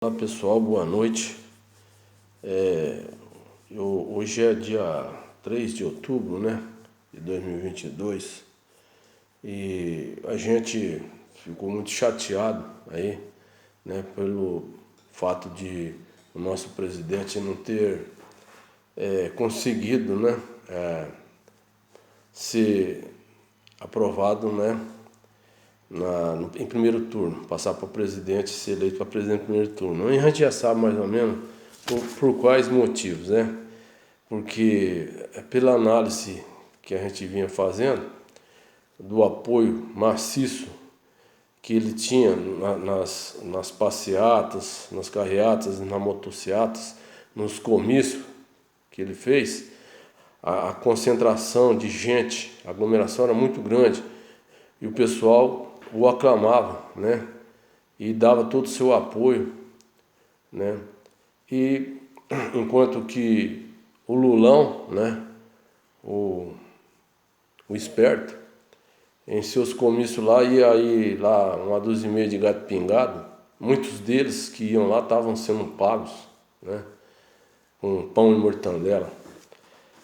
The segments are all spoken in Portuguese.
Olá pessoal, boa noite. Hoje é dia 3 de outubro, né, de 2022 e a gente ficou muito chateado aí, né, pelo fato de o nosso presidente não ter conseguido, né, ser aprovado, né, em primeiro turno, passar para presidente, ser eleito para presidente em primeiro turno. E a gente já sabe mais ou menos por quais motivos, né? Porque pela análise que a gente vinha fazendo, do apoio maciço que ele tinha nas passeatas, nas carreatas, nas motocicletas, nos comícios que ele fez, a concentração de gente, a aglomeração era muito grande e o pessoal o aclamava, né? E dava todo o seu apoio, né? E enquanto que o Lulão, né? O esperto, em seus comícios lá, ia aí lá uma dúzia e meia de gato pingado, muitos deles que iam lá estavam sendo pagos, né? Com pão e mortandela.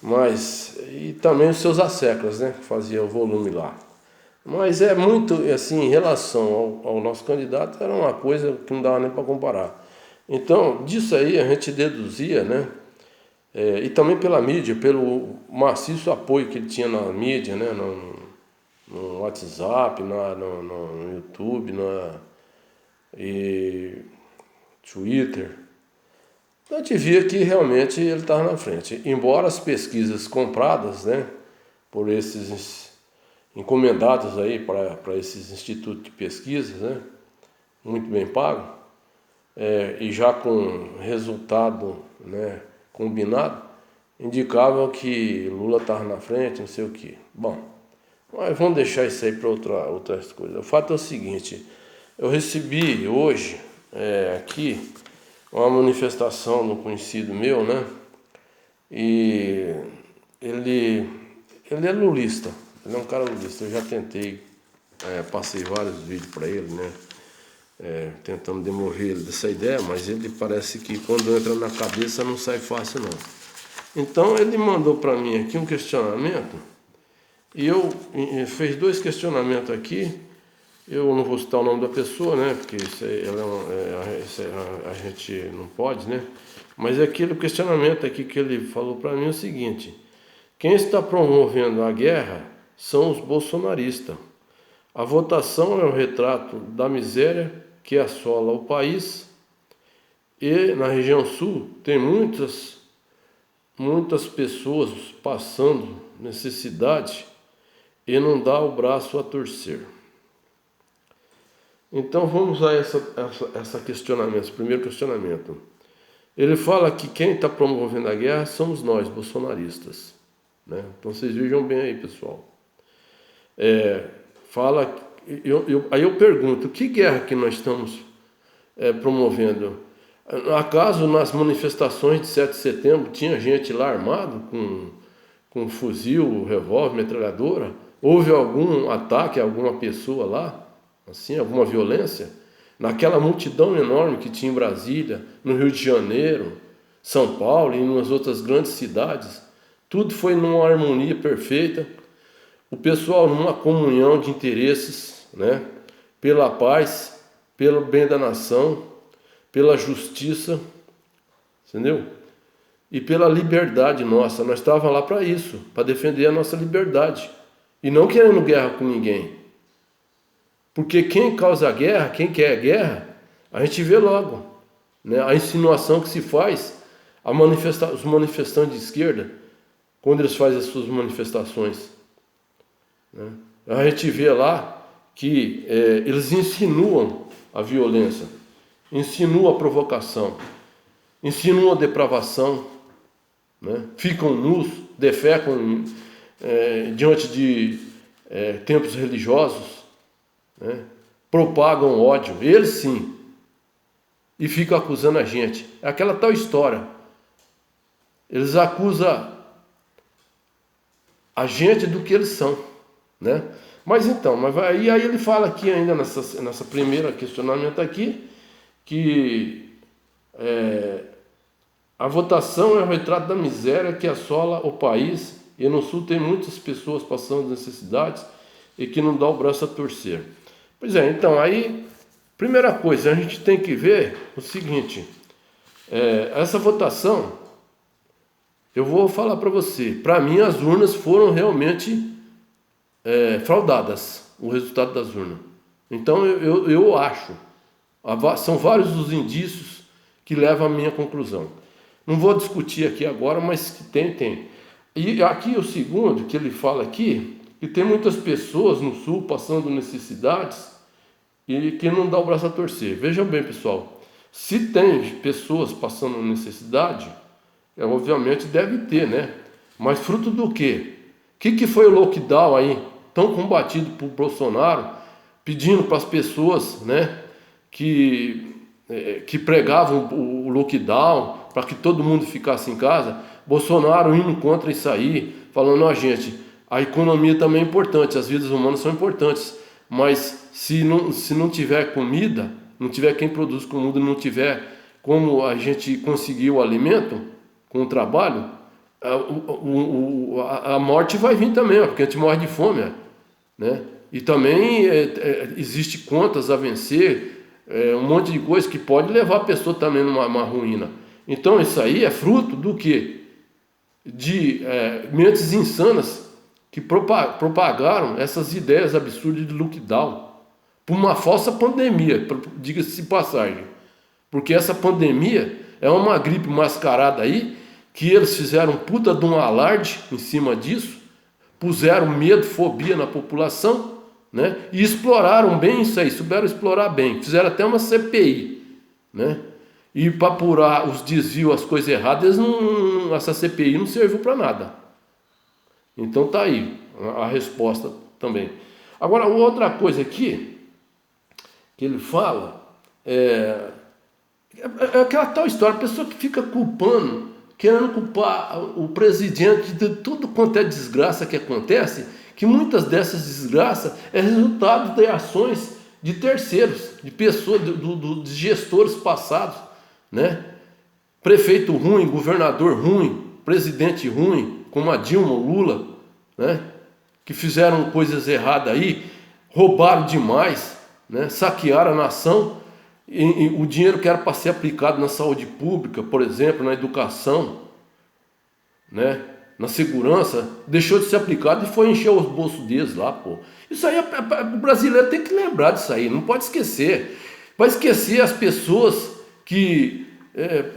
Mas, e também os seus asseclas, né? Que fazia o volume lá. Mas é muito, assim, em relação ao nosso candidato, era uma coisa que não dava nem para comparar. Então, disso aí a gente deduzia, né? E também pela mídia, pelo maciço apoio que ele tinha na mídia, né? No WhatsApp, no YouTube, e Twitter. A gente via que realmente ele estava na frente. Embora as pesquisas compradas, né? Por esses encomendados aí para esses institutos de pesquisa, né? Muito bem pago, e já com resultado, né, combinado, indicava que Lula estava na frente, não sei o quê. Bom, mas vamos deixar isso aí para outras coisas. O fato é o seguinte, eu recebi hoje aqui uma manifestação de um conhecido meu, né? E ele é lulista. Ele é um cara lulista. Eu já tentei, passei vários vídeos para ele, né? Tentando demover ele dessa ideia, mas ele parece que quando entra na cabeça não sai fácil não. Então ele mandou para mim aqui um questionamento e eu fez dois questionamentos aqui. Eu não vou citar o nome da pessoa, né? Porque isso a gente não pode, né? Mas aquele questionamento aqui que ele falou para mim é o seguinte: quem está promovendo a guerra são os bolsonaristas. A votação é um retrato da miséria que assola o país e na região sul tem muitas pessoas passando necessidade e não dá o braço a torcer. Então vamos a esse questionamento, esse primeiro questionamento. Ele fala que quem está promovendo a guerra somos nós, bolsonaristas, né? Então vocês vejam bem aí, pessoal. Aí eu pergunto, que guerra que nós estamos promovendo? Acaso nas manifestações de 7 de setembro tinha gente lá armado com fuzil, revólver, metralhadora? Houve algum ataque a alguma pessoa lá? Assim, alguma violência? Naquela multidão enorme que tinha em Brasília, no Rio de Janeiro, São Paulo e nas outras grandes cidades, tudo foi numa harmonia perfeita. O pessoal numa comunhão de interesses, né? Pela paz, pelo bem da nação, pela justiça, entendeu? E pela liberdade nossa. Nós estávamos lá para isso, para defender a nossa liberdade. E não querendo guerra com ninguém. Porque quem causa a guerra, quem quer a guerra, a gente vê logo, né? A insinuação que se faz, os manifestantes de esquerda, quando eles fazem as suas manifestações, né? A gente vê lá que eles insinuam a violência, insinuam a provocação, insinuam a depravação, né? Ficam nus, defecam diante de templos religiosos, né? Propagam ódio, eles sim, e ficam acusando a gente. É aquela tal história, eles acusam a gente do que eles são, né? Mas então, aí ele fala aqui ainda nessa primeira questionamento aqui, que A votação é o retrato da miséria que assola o país, e no Sul tem muitas pessoas passando necessidades e que não dá o braço a torcer. Pois é, então aí, primeira coisa, a gente tem que ver o seguinte, essa votação, eu vou falar para você, para mim as urnas foram realmente fraudadas, o resultado das urnas. Então eu acho, são vários os indícios que levam à minha conclusão. Não vou discutir aqui agora, mas que tem. E aqui o segundo, que ele fala aqui, que tem muitas pessoas no Sul passando necessidades e que não dá o braço a torcer. Vejam bem, pessoal, se tem pessoas passando necessidade, obviamente deve ter, né? Mas fruto do quê? O que foi o lockdown aí, tão combatido por Bolsonaro, pedindo para as pessoas, né, que pregavam o lockdown, para que todo mundo ficasse em casa, Bolsonaro indo contra isso aí, falando, ó gente, a economia também é importante, as vidas humanas são importantes, mas se não tiver comida, não tiver quem produz comida, não tiver como a gente conseguir o alimento com o trabalho, a morte vai vir também, porque a gente morre de fome, né? E também existe contas a vencer, um monte de coisa que pode levar a pessoa também numa ruína. Então isso aí é fruto do quê? De mentes insanas que propagaram essas ideias absurdas de lockdown por uma falsa pandemia, diga-se de passagem. Porque essa pandemia é uma gripe mascarada aí, que eles fizeram puta de um alarde em cima disso, puseram medo, fobia na população, né? E exploraram bem isso aí, souberam explorar bem, fizeram até uma CPI, né? E para apurar os desvios, as coisas erradas, essa CPI não serviu para nada. Então tá aí a resposta também. Agora, outra coisa aqui que ele fala é aquela tal história, a pessoa que fica culpando, querendo culpar o presidente de tudo quanto é desgraça que acontece, que muitas dessas desgraças é resultado de ações de terceiros, de pessoas, de gestores passados, né? Prefeito ruim, governador ruim, presidente ruim, como a Dilma, o Lula, né? Que fizeram coisas erradas aí, roubaram demais, né? Saquearam a nação, e o dinheiro que era para ser aplicado na saúde pública, por exemplo, na educação, né? Na segurança, deixou de ser aplicado e foi encher os bolsos deles lá, pô. Isso aí, o brasileiro tem que lembrar disso aí, não pode esquecer. Vai esquecer as pessoas que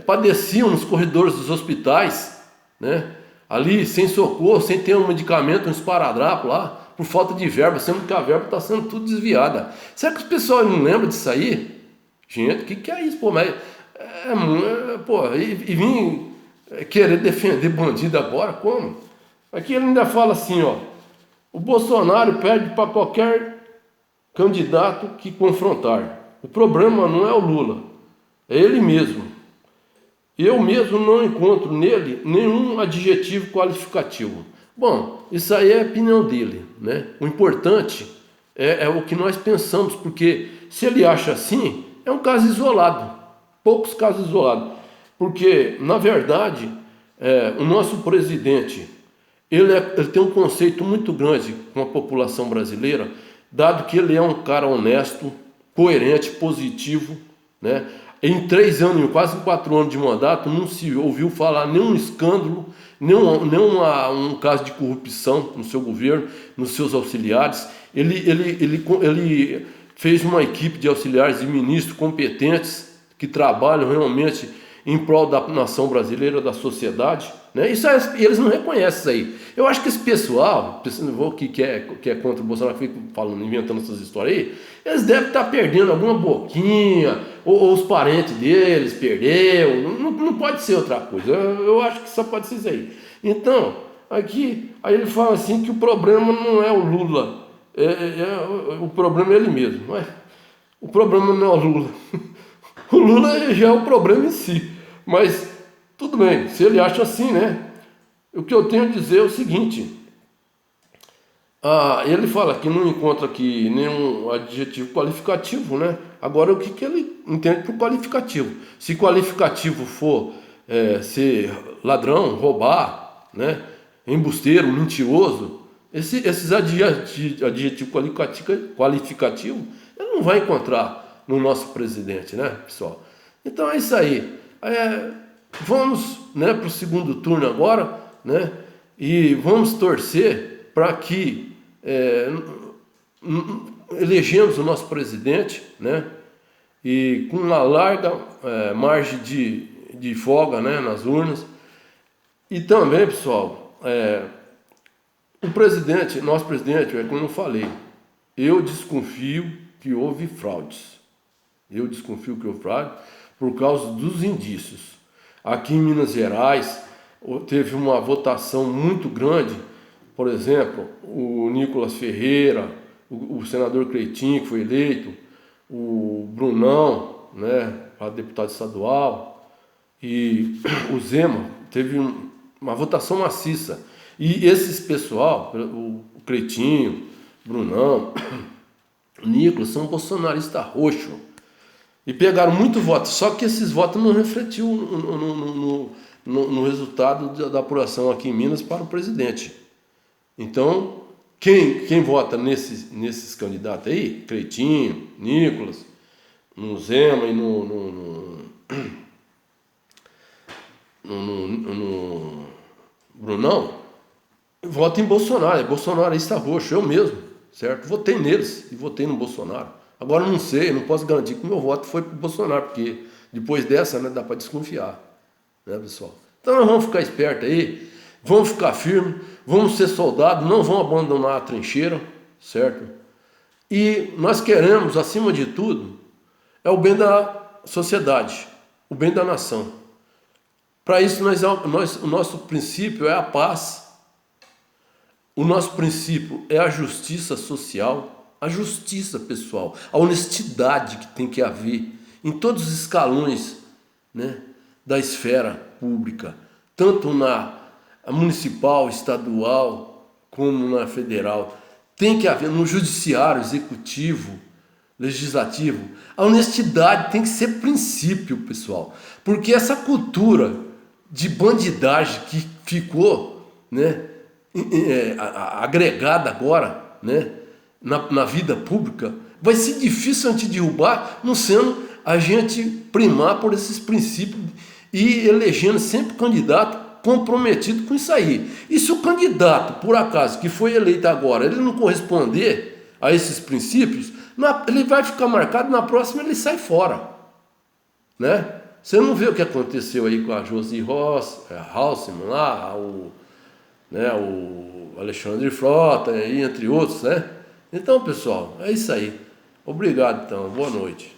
padeciam nos corredores dos hospitais, né? Ali, sem socorro, sem ter um medicamento, um esparadrapo lá, por falta de verba, sendo que a verba está sendo tudo desviada. Será que os pessoal não lembram disso aí? Gente, o que é isso, pô? Mas, e vim querer defender bandido agora, como? Aqui ele ainda fala assim, ó, o Bolsonaro perde para qualquer candidato que confrontar. O problema não é o Lula, é ele mesmo. Eu mesmo não encontro nele nenhum adjetivo qualificativo. Bom, isso aí é a opinião dele, né? O importante é o que nós pensamos, porque se ele acha assim, é um caso isolado, poucos casos isolados. Porque, na verdade, o nosso presidente, ele tem um conceito muito grande com a população brasileira, dado que ele é um cara honesto, coerente, positivo, né? Em 3 anos, quase 4 anos de mandato, não se ouviu falar nenhum escândalo, nenhum caso de corrupção no seu governo, nos seus auxiliares. Ele fez uma equipe de auxiliares e ministros competentes que trabalham realmente em prol da nação brasileira, da sociedade, né? Isso eles não reconhecem isso aí. Eu acho que esse pessoal que é contra o Bolsonaro, que fica falando, inventando essas histórias aí, eles devem estar perdendo alguma boquinha, ou os parentes deles perdeu, não pode ser outra coisa. Eu acho que só pode ser isso aí. Então, aqui, aí ele fala assim que o problema não é o Lula, o problema é ele mesmo. Mas o problema não é o Lula. O Lula já é o problema em si. Mas tudo bem, se ele acha assim, né? O que eu tenho a dizer é o seguinte. Ele fala que não encontra aqui nenhum adjetivo qualificativo, né? Agora, o que, que ele entende por qualificativo? Se qualificativo for ser ladrão, roubar, né, embusteiro, mentiroso, esses adjetivos qualificativos ele não vai encontrar no nosso presidente, né, pessoal? Então é isso aí. Vamos, né, para o segundo turno agora, né, e vamos torcer para que elegemos o nosso presidente, né, e com uma larga margem de folga, né, nas urnas. E também, pessoal, o presidente, nosso presidente, como eu falei, eu desconfio que houve fraudes. Eu desconfio que houve fraude por causa dos indícios. Aqui em Minas Gerais teve uma votação muito grande, por exemplo, o Nicolas Ferreira, o senador Cleitinho, que foi eleito, o Brunão, né, para deputado estadual, e o Zema, teve uma votação maciça. E esses pessoal, o Cleitinho, Brunão, o Nicolas, são bolsonaristas roxos. E pegaram muito voto, só que esses votos não refletiu no resultado da apuração aqui em Minas para o presidente. Então, quem vota nesses candidatos aí, Cleitinho, Nicolas, no Zema e no Brunão, vota em Bolsonaro, é bolsonarista roxo, eu mesmo, certo? Votei neles e votei no Bolsonaro. Agora não sei, não posso garantir que o meu voto foi para o Bolsonaro, porque depois dessa, né, dá para desconfiar, né, pessoal? Então nós vamos ficar espertos aí, vamos ficar firmes, vamos ser soldados, não vamos abandonar a trincheira, certo? E nós queremos, acima de tudo, o bem da sociedade, o bem da nação. Para isso, o nosso princípio é a paz, o nosso princípio é a justiça social, a justiça pessoal, a honestidade que tem que haver em todos os escalões, né, da esfera pública, tanto na municipal, estadual, como na federal. Tem que haver no judiciário, executivo, legislativo. A honestidade tem que ser princípio, pessoal, porque essa cultura de bandidagem que ficou, né, agregada agora, né, na vida pública, vai ser difícil a gente derrubar, não sendo a gente primar por esses princípios e elegendo sempre candidato comprometido com isso aí. E se o candidato, por acaso, que foi eleito agora, ele não corresponder a esses princípios, ele vai ficar marcado, na próxima ele sai fora, né? Você não vê o que aconteceu aí com a Josi Halsemann lá, o Alexandre Frota, aí, entre outros, né? Então, pessoal, é isso aí. Obrigado, então. Boa noite.